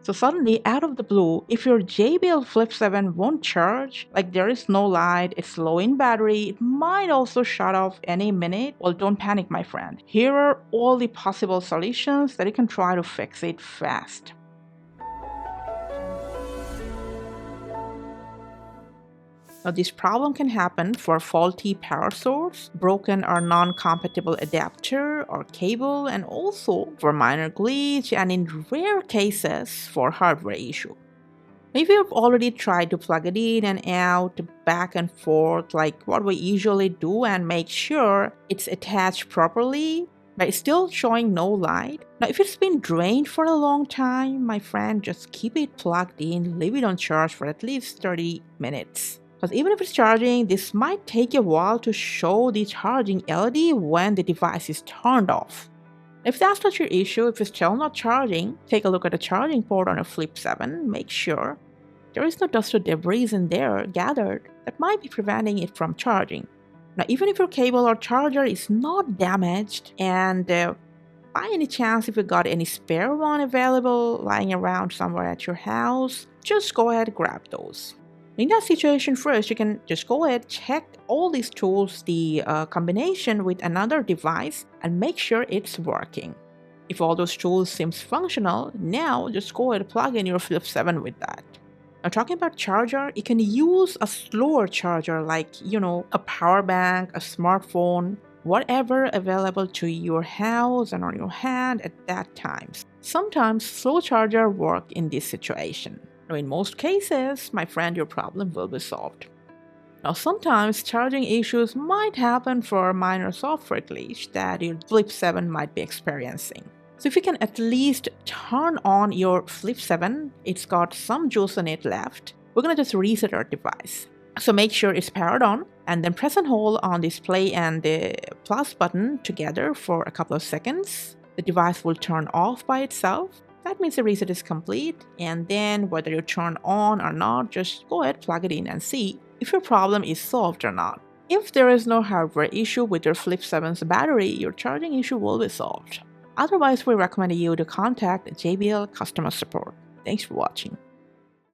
So suddenly, out of the blue, if your JBL Flip 7 won't charge, like there is no light, it's low in battery, it might also shut off any minute, well, don't panic, my friend. Here are all the possible solutions that you can try to fix it fast. Now, this problem can happen for faulty power source, broken or non-compatible adapter or cable, and also for minor glitch and in rare cases for hardware issue. If you've already tried to plug it in and out, back and forth, like what we usually do, and make sure it's attached properly, but it's still showing no light. Now, if it's been drained for a long time, my friend, just keep it plugged in, leave it on charge for at least 30 minutes. Because even if it's charging, this might take a while to show the charging LED when the device is turned off. If that's not your issue, if it's still not charging, take a look at the charging port on a Flip 7. Make sure there is no dust or debris in there gathered that might be preventing it from charging. Now, even if your cable or charger is not damaged, and by any chance if you got any spare one available lying around somewhere at your house, just go ahead and grab those. In that situation, first, you can just go ahead, check all these tools, the combination with another device, and make sure it's working. If all those tools seems functional, now just go ahead and plug in your Flip 7 with that. Now, talking about charger, you can use a slower charger like, a power bank, a smartphone, whatever available to your house and on your hand at that time. Sometimes slow charger work in this situation. Now, in most cases, my friend, your problem will be solved. Now, sometimes charging issues might happen for minor software glitch that your Flip 7 might be experiencing. So if you can at least turn on your Flip 7, it's got some juice in it left, we're going to just reset our device. So make sure it's powered on, and then press and hold on this play and the plus button together for a couple of seconds. The device will turn off by itself. That means the reset is complete, and then whether you turn on or not, just go ahead, plug it in and see if your problem is solved or not. If there is no hardware issue with your Flip 7's battery, your charging issue will be solved. Otherwise, we recommend you to contact JBL customer support. Thanks for watching.